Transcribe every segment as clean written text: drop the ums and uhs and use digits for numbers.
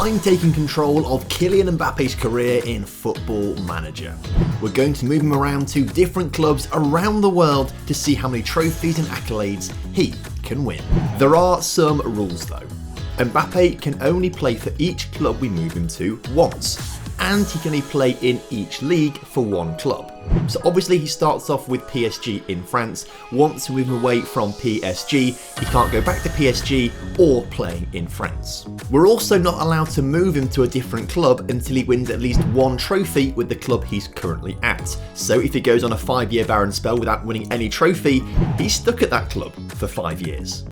I'm taking control of Kylian Mbappe's career in Football Manager. We're going to move him around to different clubs around the world to see how many trophies and accolades he can win. There are some rules though. Mbappe can only play for each club we move him to once, and he can only play in each league for one club. So obviously he starts off with PSG in France. Once we move him away from PSG, he can't go back to PSG or playing in France. We're also not allowed to move him to a different club until he wins at least one trophy with the club he's currently at. So if he goes on a 5-year barren spell without winning any trophy, he's stuck at that club for 5 years.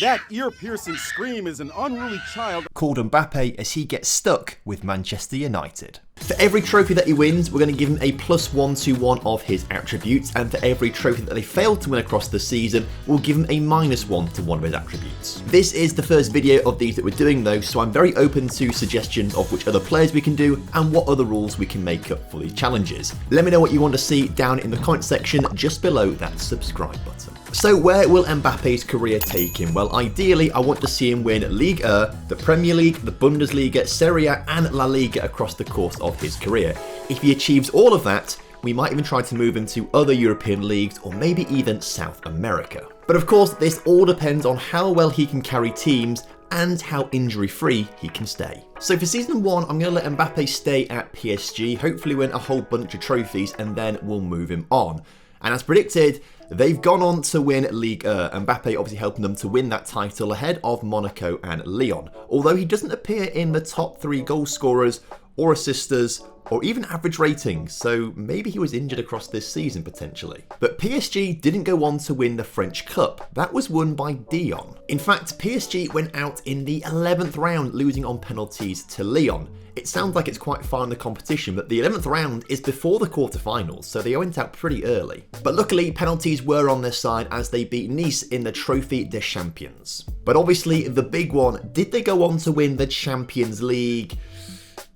That ear-piercing scream is an unruly child called Mbappe as he gets stuck with Manchester United. For every trophy that he wins, we're going to give him a +1 to 1 of his attributes, and for every trophy that they fail to win across the season, we'll give him a -1 to 1 of his attributes. This is the first video of these that we're doing though, so I'm very open to suggestions of which other players we can do and what other rules we can make up for these challenges. Let me know what you want to see down in the comment section just below that subscribe button. So where will Mbappe's career take him? Well, ideally, I want to see him win Ligue 1, the Premier League, the Bundesliga, Serie A and La Liga across the course of his career. If he achieves all of that, we might even try to move him to other European leagues or maybe even South America. But of course, this all depends on how well he can carry teams and how injury-free he can stay. So for season 1, I'm going to let Mbappe stay at PSG, hopefully win a whole bunch of trophies, and then we'll move him on. And as predicted, they've gone on to win Ligue 1, Mbappe obviously helping them to win that title ahead of Monaco and Lyon. Although he doesn't appear in the top 3 goal scorers or assisters or even average ratings, so maybe he was injured across this season potentially. But PSG didn't go on to win the French Cup. That was won by Dion. In fact, PSG went out in the 11th round, losing on penalties to Lyon. It sounds like it's quite far in the competition, but the 11th round is before the quarterfinals, so they went out pretty early. But luckily, penalties were on their side as they beat Nice in the Trophy des Champions. But obviously, the big one, did they go on to win the Champions League?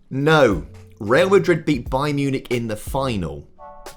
No. Real Madrid beat Bayern Munich in the final.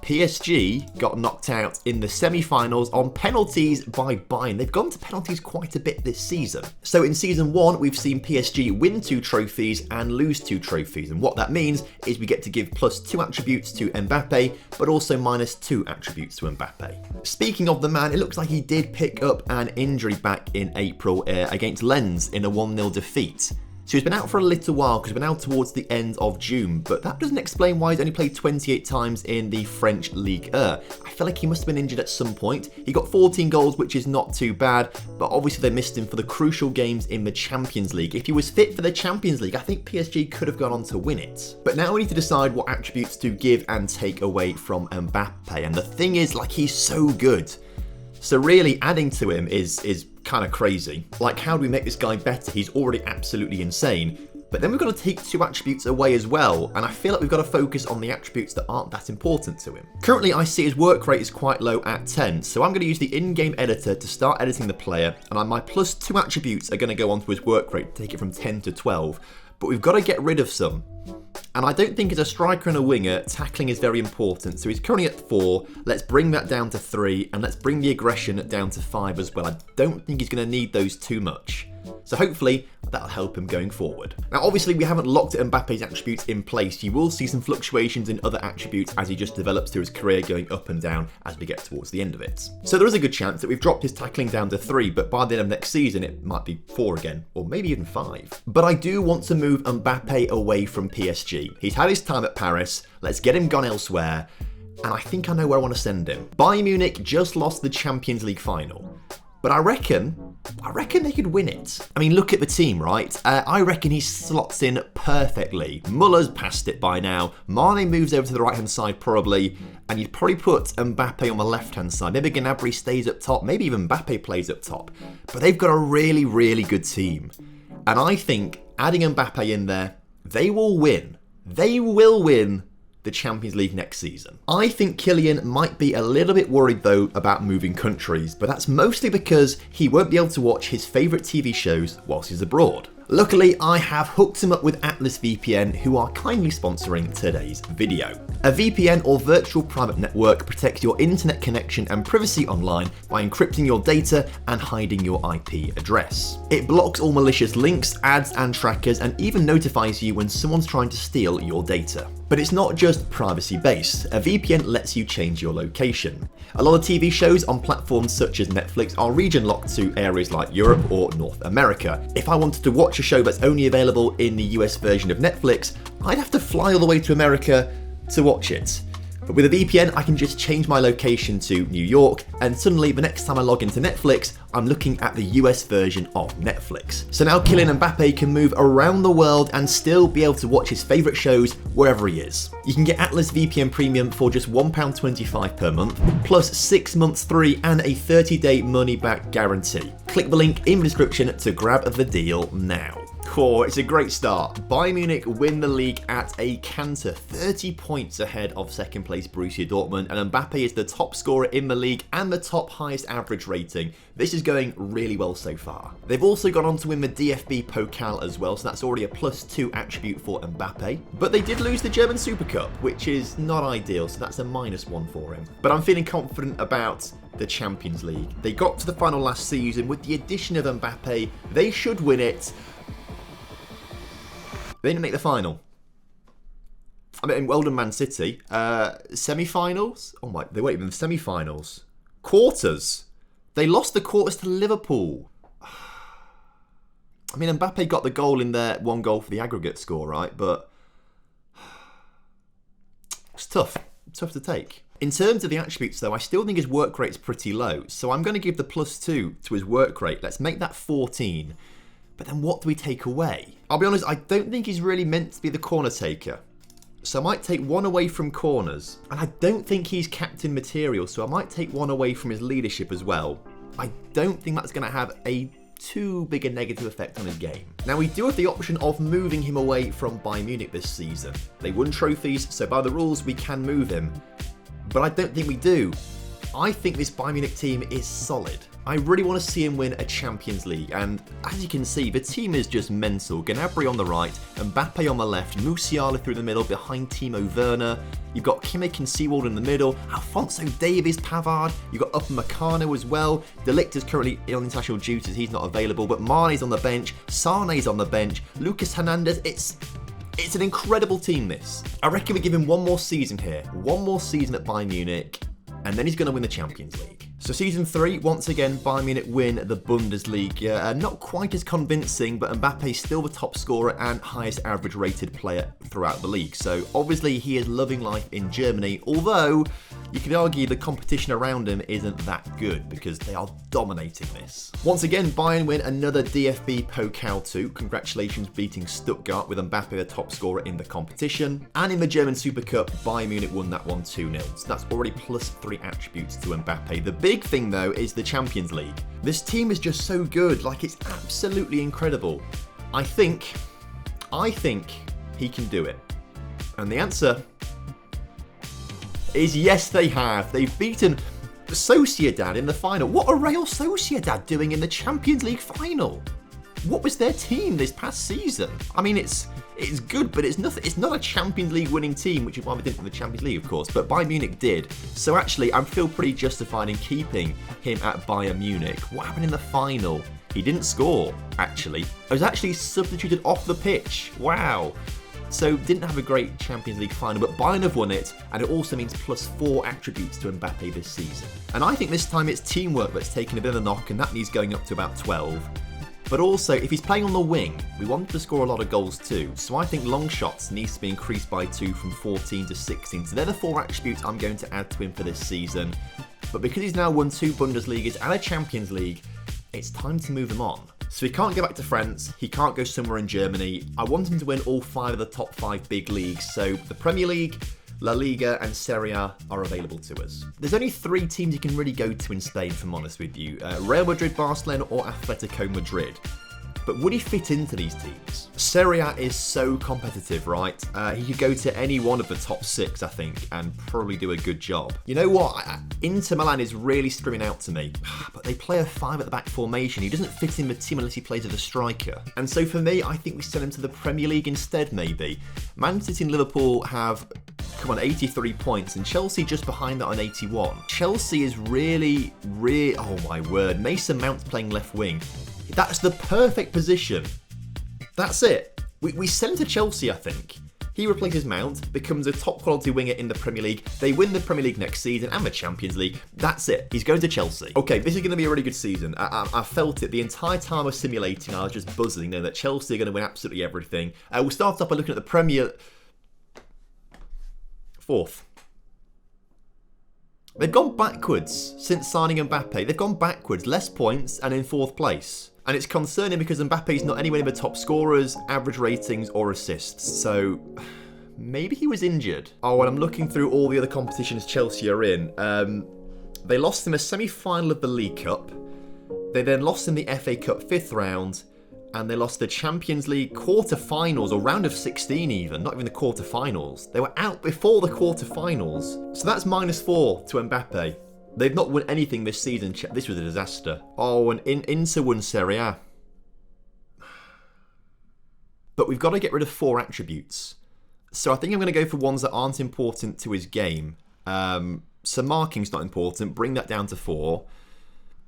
PSG got knocked out in the semi-finals on penalties by Bayern. They've gone to penalties quite a bit this season. So in season 1, we've seen PSG win 2 trophies and lose 2 trophies. And what that means is we get to give +2 attributes to Mbappe, but also -2 attributes to Mbappe. Speaking of the man, it looks like he did pick up an injury back in April against Lens in a 1-0 defeat. So he's been out for a little while because he's been out towards the end of June, but that doesn't explain why he's only played 28 times in the French Ligue 1. I feel like he must have been injured at some point. He got 14 goals, which is not too bad, but obviously they missed him for the crucial games in the Champions League. If he was fit for the Champions League, I think PSG could have gone on to win it. But now we need to decide what attributes to give and take away from Mbappe, and the thing is, like, he's so good. So really adding to him is kind of crazy. Like, how do we make this guy better? He's already absolutely insane. But then we've got to take 2 attributes away as well, and I feel like we've got to focus on the attributes that aren't that important to him. Currently, I see his work rate is quite low at 10, so I'm going to use the in-game editor to start editing the player, and my +2 attributes are going to go onto his work rate to take it from 10 to 12. But we've got to get rid of some. And I don't think as a striker and a winger, tackling is very important. So he's currently at 4. Let's bring that down to 3. And let's bring the aggression down to 5 as well. I don't think he's going to need those too much. So hopefully that'll help him going forward. Now obviously we haven't locked Mbappe's attributes in place. You will see some fluctuations in other attributes as he just develops through his career, going up and down as we get towards the end of it. So there is a good chance that we've dropped his tackling down to 3, but by the end of next season it might be 4 again, or maybe even 5. But I do want to move Mbappe away from PSG. He's had his time at Paris, let's get him gone elsewhere, and I think I know where I want to send him. Bayern Munich just lost the Champions League final, but I reckon they could win it. I mean, look at the team, right? I reckon he slots in perfectly. Muller's passed it by now. Mane moves over to the right-hand side probably, and you'd probably put Mbappe on the left-hand side. Maybe Gnabry stays up top. Maybe even Mbappe plays up top. But they've got a really, really good team. And I think adding Mbappe in there, they will win. They will win the Champions League next season. I think Kylian might be a little bit worried though about moving countries, but that's mostly because he won't be able to watch his favourite TV shows whilst he's abroad. Luckily, I have hooked him up with Atlas VPN, who are kindly sponsoring today's video. A VPN or virtual private network protects your internet connection and privacy online by encrypting your data and hiding your IP address. It blocks all malicious links, ads and trackers, and even notifies you when someone's trying to steal your data. But it's not just privacy-based. A VPN lets you change your location. A lot of TV shows on platforms such as Netflix are region-locked to areas like Europe or North America. If I wanted to watch a show that's only available in the US version of Netflix, I'd have to fly all the way to America to watch it. But with a VPN, I can just change my location to New York, and suddenly the next time I log into Netflix, I'm looking at the US version of Netflix. So now Kylian Mbappe can move around the world and still be able to watch his favourite shows wherever he is. You can get Atlas VPN Premium for just £1.25 per month, plus 6 months free and a 30-day money-back guarantee. Click the link in the description to grab the deal now. Core, it's a great start. Bayern Munich win the league at a canter, 30 points ahead of second place Borussia Dortmund, and Mbappe is the top scorer in the league and the top highest average rating. This is going really well so far. They've also gone on to win the DFB Pokal as well, so that's already a +2 attribute for Mbappe. But they did lose the German Super Cup, which is not ideal, so that's a -1 for him. But I'm feeling confident about the Champions League. They got to the final last season. With the addition of Mbappe, they should win it. They didn't make the final. I mean, well done, Man City. Semi-finals? Oh my, they weren't even semi-finals. Quarters. They lost the quarters to Liverpool. I mean, Mbappe got the goal in there, 1 goal for the aggregate score, right? But it's tough. Tough to take. In terms of the attributes, though, I still think his work rate's pretty low. So I'm going to give the +2 to his work rate. Let's make that 14. But then what do we take away? I'll be honest, I don't think he's really meant to be the corner taker. So I might take 1 away from corners. And I don't think he's captain material, so I might take 1 away from his leadership as well. I don't think that's going to have a too big a negative effect on his game. Now, we do have the option of moving him away from Bayern Munich this season. They won trophies, so by the rules, we can move him. But I don't think we do. I think this Bayern Munich team is solid. I really want to see him win a Champions League, and as you can see, the team is just mental. Gnabry on the right, Mbappe on the left, Musiala through the middle behind Timo Werner. You've got Kimmich and Seawald in the middle, Alphonso Davies, Pavard. You've got Upamecano as well. De Ligt is currently on international duties, he's not available, but Mane's on the bench, Sane's on the bench, Lucas Hernandez. It's an incredible team, this. I reckon we give him 1 more season here, 1 more season at Bayern Munich, and then he's going to win the Champions League. So season 3, once again, Bayern Munich win the Bundesliga. Not quite as convincing, but Mbappe's still the top scorer and highest average rated player throughout the league. So obviously he is loving life in Germany, although you could argue the competition around him isn't that good because they are dominating this. Once again, Bayern win another DFB Pokal 2. Congratulations beating Stuttgart with Mbappe the top scorer in the competition. And in the German Super Cup, Bayern Munich won that one 2-0. So that's already +3 attributes to Mbappe. The big thing though is the Champions League. This team is just so good, like it's absolutely incredible. I think he can do it. And the answer is yes, they have. They've beaten Sociedad in the final. What are Real Sociedad doing in the Champions League final? What was their team this past season? I mean, it's good, but it's nothing. It's not a Champions League winning team, which is why we didn't win the Champions League, of course. But Bayern Munich did. So actually, I feel pretty justified in keeping him at Bayern Munich. What happened in the final? He didn't score, actually. I was actually substituted off the pitch. Wow. So didn't have a great Champions League final, but Bayern have won it, and it also means +4 attributes to Mbappe this season. And I think this time it's teamwork that's taken a bit of a knock, and that needs going up to about 12. But also, if he's playing on the wing, we want him to score a lot of goals too. So I think long shots needs to be increased by 2 from 14 to 16. So they're the 4 attributes I'm going to add to him for this season. But because he's now won 2 Bundesligas and a Champions League, it's time to move him on. So he can't go back to France, he can't go somewhere in Germany. I want him to win all 5 of the top 5 big leagues. So the Premier League, La Liga and Serie A are available to us. There's only 3 teams you can really go to in Spain, if I'm honest with you. Real Madrid, Barcelona or Atletico Madrid. but would he fit into these teams? Serie A is so competitive, right? He could go to any one of the top 6, I think, and probably do a good job. You know what? Inter Milan is really screaming out to me, but they play a 5 at the back formation. He doesn't fit in the team unless he plays as a striker. And so for me, I think we send him to the Premier League instead, maybe. Man City and Liverpool have, 83 points, and Chelsea just behind that on 81. Chelsea is really, oh my word, Mason Mount's playing left wing. That's the perfect position. That's it. We send him to Chelsea, I think. He replaces Mount, becomes a top quality winger in the Premier League. They win the Premier League next season and the Champions League. That's it. He's going to Chelsea. Okay, this is going to be a really good season. I felt it the entire time I was simulating. I was just buzzing, knowing that Chelsea are going to win absolutely everything. We'll start off by looking at the Premier... 4th. They've gone backwards since signing Mbappe. They've gone backwards, less points, and in 4th place. And it's concerning because Mbappe's not anywhere near the top scorers, average ratings, or assists. So maybe he was injured. Oh, and I'm looking through all the other competitions Chelsea are in. They lost in a semi-final of the League Cup. They then lost in the FA Cup 5th round. And they lost the Champions League quarter-finals, or round of 16 even, not even the quarter-finals. They were out before the quarter-finals. So that's -4 to Mbappe. They've not won anything this season. This was a disaster. Oh, and Inter won Serie A. But we've got to get rid of 4 attributes. So I think I'm going to go for ones that aren't important to his game. So marking's not important. Bring that down to 4.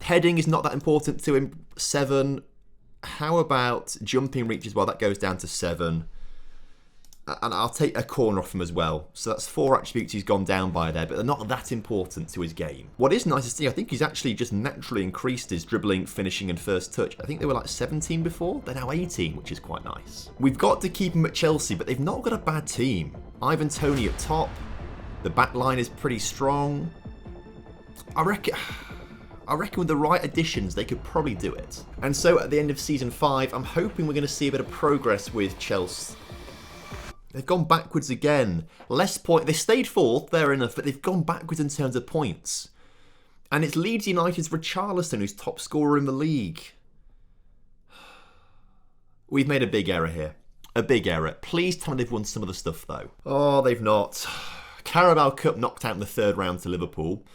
Heading is not that important to him. 7. How about jumping reach as well? That goes down to 7. And I'll take a corner off him as well. So that's 4 attributes he's gone down by there, but they're not that important to his game. What is nice to see, I think he's actually just naturally increased his dribbling, finishing and first touch. I think they were like 17 before. They're now 18, which is quite nice. We've got to keep him at Chelsea, but they've not got a bad team. Ivan Toney up top. The back line is pretty strong. I reckon with the right additions, they could probably do it. And so at the end of Season 5, I'm hoping we're going to see a bit of progress with Chelsea. They've gone backwards again. Less point. They stayed 4th, fair enough, but they've gone backwards in terms of points. And it's Leeds United's Richarlison who's top scorer in the league. We've made a big error here. A big error. Please tell me they've won some of the stuff, though. Oh, they've not. Carabao Cup knocked out in the 3rd round to Liverpool.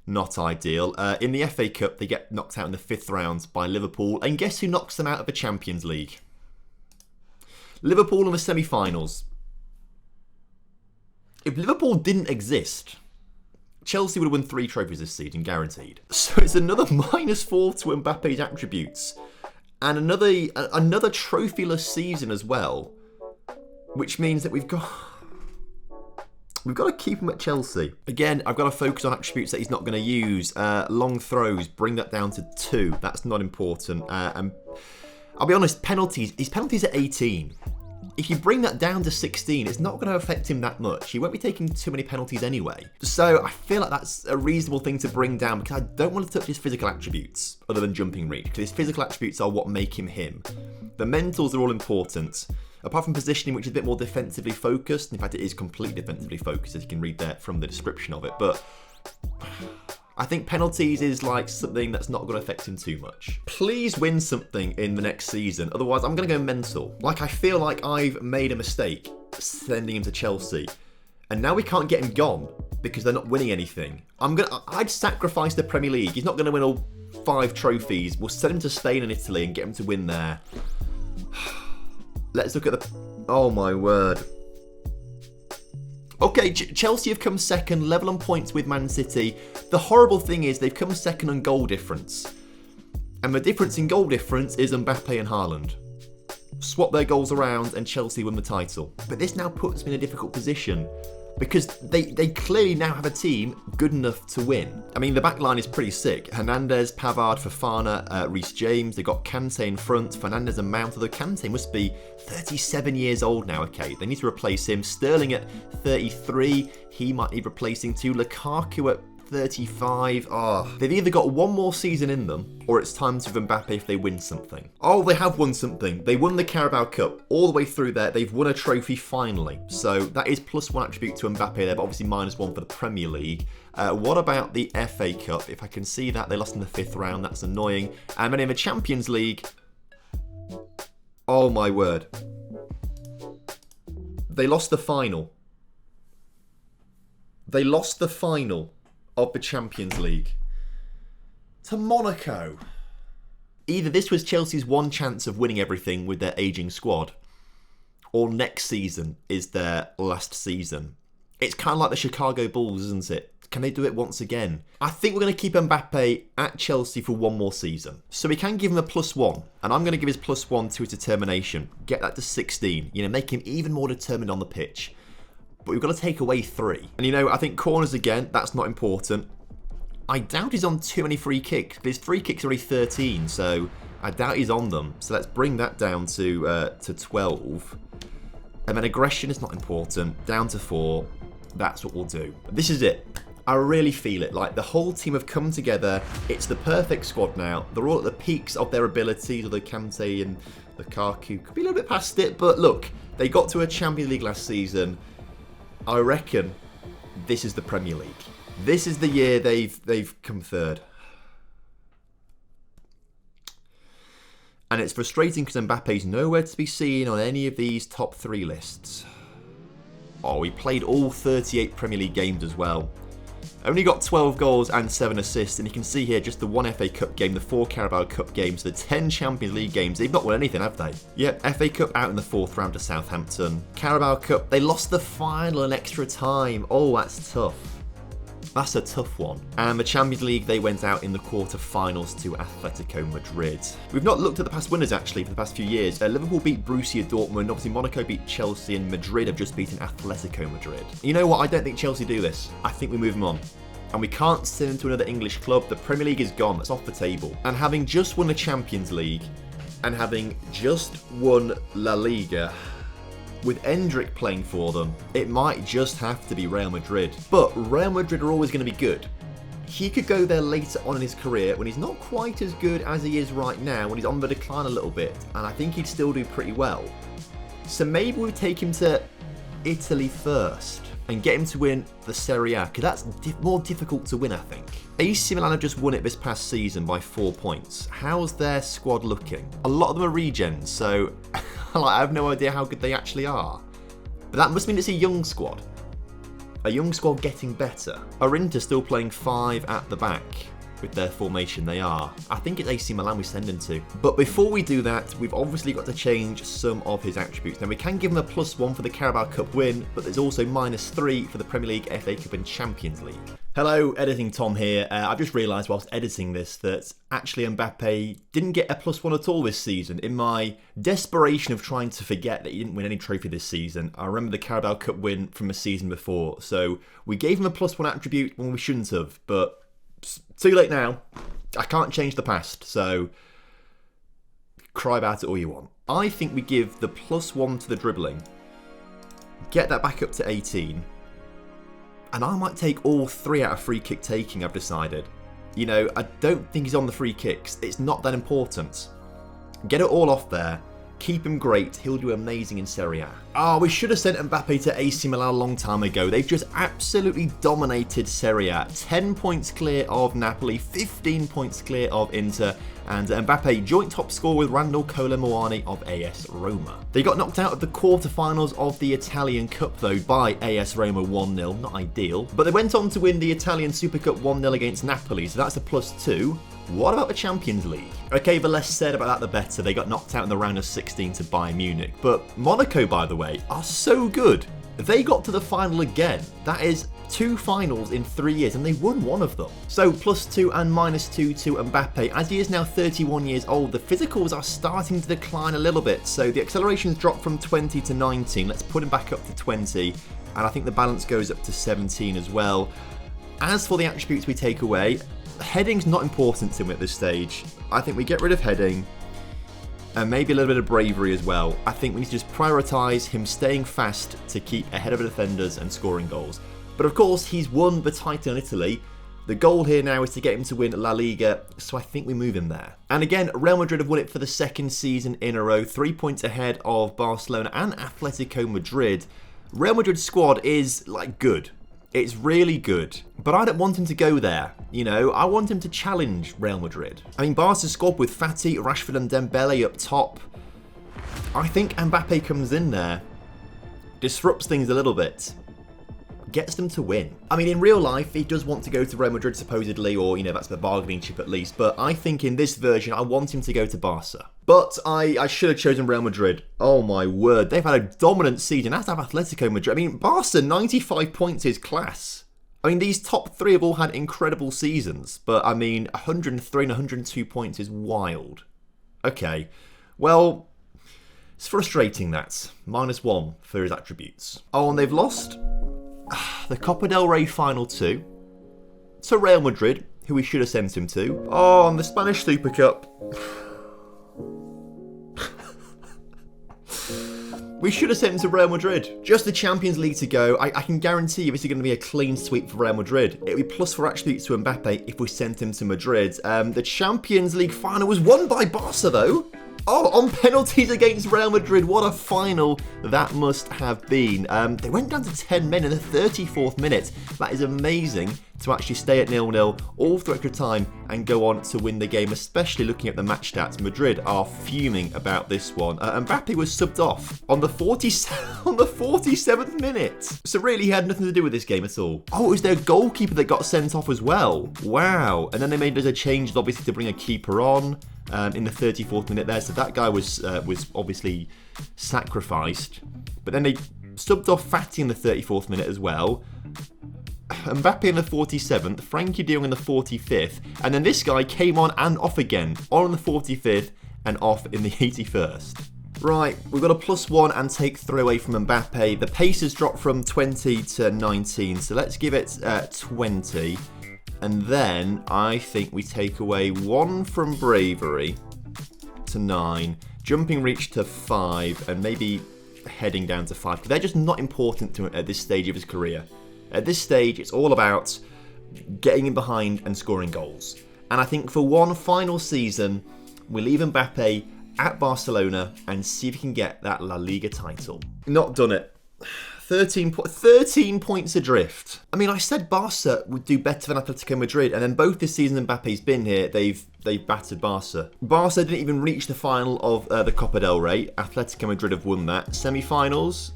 Not ideal. In the FA Cup, they get knocked out in the 5th round by Liverpool. And guess who knocks them out of the Champions League? Liverpool in the semi-finals. If Liverpool didn't exist, Chelsea would have won 3 trophies this season, guaranteed. So it's another -4 to Mbappe's attributes. And another trophyless season as well. Which means that we've got to keep him at Chelsea. Again, I've got to focus on attributes that he's not going to use. Long throws, bring that down to 2. That's not important. And I'll be honest, penalties. His penalties are 18. If you bring that down to 16, it's not going to affect him that much. He won't be taking too many penalties anyway. So I feel like that's a reasonable thing to bring down because I don't want to touch his physical attributes other than jumping reach, because his physical attributes are what make him him. The mentals are all important. Apart from positioning, which is a bit more defensively focused. In fact, it is completely defensively focused, as you can read there from the description of it. But I think penalties is like something that's not going to affect him too much. Please win something in the next season. Otherwise, I'm going to go mental. Like, I feel like I've made a mistake sending him to Chelsea. And now we can't get him gone because they're not winning anything. I'd sacrifice the Premier League. He's not going to win all 5 trophies. We'll send him to Spain and Italy and get him to win there. Let's look at the... Oh, my word. Okay, Chelsea have come second, level on points with Man City. The horrible thing is they've come second on goal difference. And the difference in goal difference is Mbappe and Haaland. Swap their goals around and Chelsea win the title. But this now puts them in a difficult position because they clearly now have a team good enough to win. I mean, the back line is pretty sick. Hernandez, Pavard, Fofana, Reece James. They've got Kante in front, Fernandez and Mount. Although Kante must be 37 years old now, okay. They need to replace him. Sterling at 33. He might need replacing too. Lukaku at 35. They've either got one more season in them or it's time to Mbappe if they win something. Oh, they have won something. They won the Carabao Cup all the way through there. They've won a trophy finally. So that is +1 attribute to Mbappe there, but obviously -1 for the Premier League. What about the FA Cup? If I can see that, they lost in the 5th round. That's annoying. And then in the Champions League, Oh my word. They lost the final. They lost the final of the Champions League to Monaco. Either this was Chelsea's one chance of winning everything with their ageing squad, or next season is their last season. It's kind of like the Chicago Bulls, isn't it? Can they do it once again? I think we're going to keep Mbappe at Chelsea for one more season. So we can give him a +1. And I'm going to give his +1 to his determination. Get that to 16. Make him even more determined on the pitch. But we've got to take away 3. And I think corners again, that's not important. I doubt he's on too many free kicks. His free kicks are already 13, so I doubt he's on them. So let's bring that down to 12. And then aggression is not important. Down to 4. That's what we'll do. This is it. I really feel it. Like, the whole team have come together. It's the perfect squad now. They're all at the peaks of their abilities, although Kante and Lukaku could be a little bit past it. But look, they got to a Champions League last season. I reckon this is the Premier League. This is the year they've come third. And it's frustrating because Mbappe's nowhere to be seen on any of these top 3 lists. Oh, he played all 38 Premier League games as well. Only got 12 goals and 7 assists, and you can see here just the 1 FA Cup game, the 4 Carabao Cup games, the 10 Champions League games. They've not won anything, have they? Yep, FA Cup out in the 4th round to Southampton. Carabao Cup, they lost the final in extra time. Oh, that's tough. That's a tough one. And the Champions League, they went out in the quarter-finals to Atletico Madrid. We've not looked at the past winners, actually, for the past few years. Liverpool beat Borussia Dortmund. Obviously, Monaco beat Chelsea, and Madrid have just beaten Atletico Madrid. You know what? I don't think Chelsea do this. I think we move them on. And we can't send them to another English club. The Premier League is gone. It's off the table. And having just won the Champions League, and having just won La Liga, with Endrick playing for them, it might just have to be Real Madrid. But Real Madrid are always going to be good. He could go there later on in his career when he's not quite as good as he is right now, when he's on the decline a little bit, and I think he'd still do pretty well. So maybe we take him to Italy first and get him to win the Serie A, because that's more difficult to win, I think. AC Milan have just won it this past season by 4 points. How's their squad looking? A lot of them are regens, so I have no idea how good they actually are. But that must mean it's a young squad. A young squad getting better. Are Inter still playing 5 at the back? With their formation they are. I think it's AC Milan we send him to. But before we do that, we've obviously got to change some of his attributes. Now we can give him a +1 for the Carabao Cup win, but there's also -3 for the Premier League, FA Cup and Champions League. Hello, Editing Tom here. I've just realised whilst editing this that actually Mbappe didn't get a +1 at all this season. In my desperation of trying to forget that he didn't win any trophy this season, I remember the Carabao Cup win from a season before. So we gave him a +1 attribute when we shouldn't have, but too late now. I can't change the past, so cry about it all you want. I think we give the +1 to the dribbling, get that back up to 18, and I might take all 3 out of free kick taking, I've decided. I don't think he's on the free kicks. It's not that important. Get it all off there. Keep him great. He'll do amazing in Serie A. Oh, we should have sent Mbappe to AC Milan a long time ago. They've just absolutely dominated Serie A. 10 points clear of Napoli, 15 points clear of Inter, and Mbappe joint top scorer with Randall Colomuani of AS Roma. They got knocked out of the quarterfinals of the Italian Cup though by AS Roma 1-0, not ideal. But they went on to win the Italian Super Cup 1-0 against Napoli, so that's a +2. What about the Champions League? Okay, the less said about that the better. They got knocked out in the round of 16 to Bayern Munich. But Monaco, by the way, are so good. They got to the final again. That is 2 finals in 3 years, and they won 1 of them. So +2 and -2 to Mbappe. As he is now 31 years old, the physicals are starting to decline a little bit. So the acceleration's dropped from 20 to 19. Let's put him back up to 20. And I think the balance goes up to 17 as well. As for the attributes we take away, heading's not important to him at this stage. I think we get rid of heading, and maybe a little bit of bravery as well. I think we need to just prioritise him staying fast to keep ahead of the defenders and scoring goals. But of course, he's won the title in Italy. The goal here now is to get him to win La Liga, so I think we move him there. And again, Real Madrid have won it for the 2nd season in a row, 3 points ahead of Barcelona and Atletico Madrid. Real Madrid's squad is, good. It's really good, but I don't want him to go there. I want him to challenge Real Madrid. I mean, Barca's squad with Fati, Rashford and Dembele up top. I think Mbappe comes in there, disrupts things a little bit, gets them to win. I mean, in real life, he does want to go to Real Madrid supposedly, or, that's the bargaining chip at least, but I think in this version, I want him to go to Barca. But I should have chosen Real Madrid. Oh my word, they've had a dominant season, as have Atletico Madrid. I mean, Barca, 95 points is class. I mean, these top three have all had incredible seasons, but I mean, 103 and 102 points is wild. Okay, well, it's frustrating that. -1 for his attributes. Oh, and they've lost the Copa del Rey Final 2 to Real Madrid, who we should have sent him to. Oh, and the Spanish Super Cup. We should have sent him to Real Madrid. Just the Champions League to go. I can guarantee you this is going to be a clean sweep for Real Madrid. It would be +4 attributes to Mbappe if we sent him to Madrid. The Champions League final was won by Barca, though. Oh, on penalties against Real Madrid. What a final that must have been. They went down to 10 men in the 34th minute. That is amazing to actually stay at 0-0 all through extra time and go on to win the game, especially looking at the match stats. Madrid are fuming about this one. Mbappe was subbed off on the 47th minute. So really, he had nothing to do with this game at all. Oh, it was their goalkeeper that got sent off as well. Wow. And then they made loads of changes, obviously, to bring a keeper on. In the 34th minute there, so that guy was obviously sacrificed. But then they subbed off Fati in the 34th minute as well. Mbappe in the 47th, Frankie de Jong in the 45th, and then this guy came on and off again, on in the 45th and off in the 81st. Right, we've got a +1 and take 3 away from Mbappe. The pace has dropped from 20 to 19, so let's give it 20. And then I think we take away 1 from bravery to 9, jumping reach to 5, and maybe heading down to 5. They're just not important to him at this stage of his career. At this stage, it's all about getting in behind and scoring goals. And I think for one final season, we leave Mbappe at Barcelona and see if he can get that La Liga title. Not done it. 13 points adrift. I mean, I said Barca would do better than Atletico Madrid, and then both this season Mbappe's been here, they've battered Barca. Barca didn't even reach the final of the Copa del Rey. Atletico Madrid have won that. Semi-finals?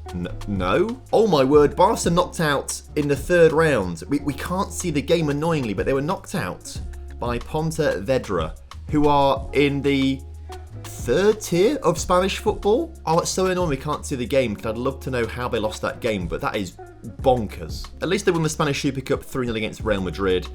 No. Oh my word, Barca knocked out in the 3rd round. We can't see the game annoyingly, but they were knocked out by Pontevedra, who are in the 3rd tier of Spanish football. Oh, it's so annoying we can't see the game, because I'd love to know how they lost that game, but that is bonkers. At least they won the Spanish Super Cup 3-0 against Real Madrid.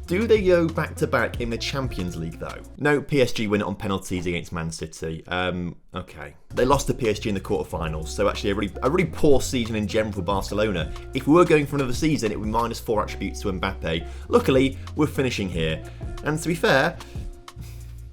Do they go back-to-back in the Champions League, though? No, PSG win it on penalties against Man City. Okay. They lost to PSG in the quarterfinals, so actually a really poor season in general for Barcelona. If we were going for another season, it would be -4 attributes to Mbappe. Luckily, we're finishing here. And to be fair,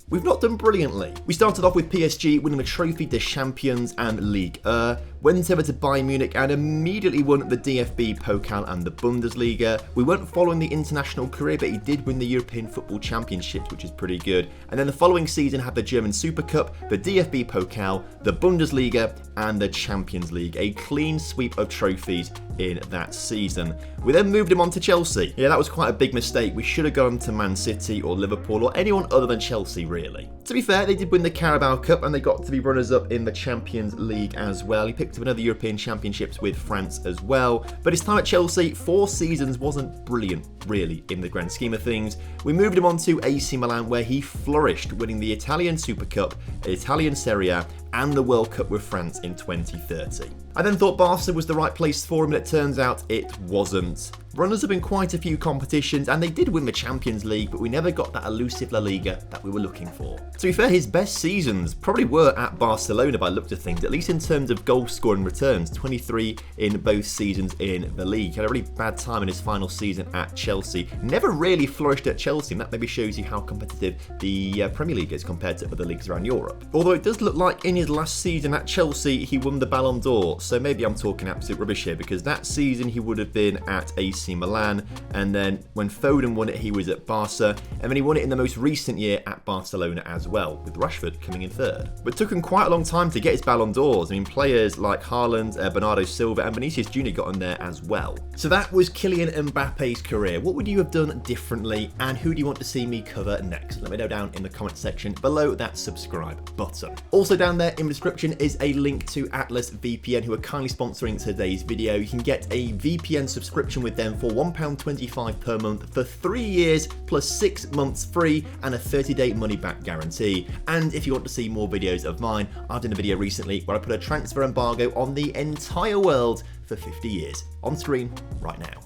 we've not done brilliantly. We started off with PSG winning the Trophy des Champions and Ligue 1, went over to Bayern Munich and immediately won the DFB Pokal and the Bundesliga. We weren't following the international career, but he did win the European Football Championships, which is pretty good. And then the following season had the German Super Cup, the DFB Pokal, the Bundesliga and the Champions League. A clean sweep of trophies in that season. We then moved him on to Chelsea. Yeah, that was quite a big mistake. We should have gone to Man City or Liverpool or anyone other than Chelsea, really. To be fair, they did win the Carabao Cup and they got to be runners-up in the Champions League as well. He picked up another European Championships with France as well. But his time at Chelsea, 4 seasons, wasn't brilliant, really, in the grand scheme of things. We moved him on to AC Milan, where he flourished, winning the Italian Super Cup, Italian Serie A, and the World Cup with France in 2030. I then thought Barca was the right place for him, and it turns out it wasn't. Runners-up in quite a few competitions, and they did win the Champions League, but we never got that elusive La Liga that we were looking for. To be fair, his best seasons probably were at Barcelona by looked at things, at least in terms of goal scoring returns, 23 in both seasons in the league. He had a really bad time in his final season at Chelsea. Never really flourished at Chelsea, and that maybe shows you how competitive the Premier League is compared to other leagues around Europe. Although it does look like in his last season at Chelsea, he won the Ballon d'Or, so maybe I'm talking absolute rubbish here, because that season he would have been at AC AC Milan, and then when Foden won it, he was at Barca, and then he won it in the most recent year at Barcelona as well, with Rashford coming in third. But it took him quite a long time to get his Ballon d'Ors. I mean, players like Haaland, Bernardo Silva, and Vinicius Jr. got in there as well. So that was Kylian Mbappe's career. What would you have done differently, and who do you want to see me cover next? Let me know down in the comment section below that subscribe button. Also down there in the description is a link to Atlas VPN, who are kindly sponsoring today's video. You can get a VPN subscription with them for £1.25 per month for 3 years plus 6 months free and a 30-day money-back guarantee. And if you want to see more videos of mine, I've done a video recently where I put a transfer embargo on the entire world for 50 years. On screen right now.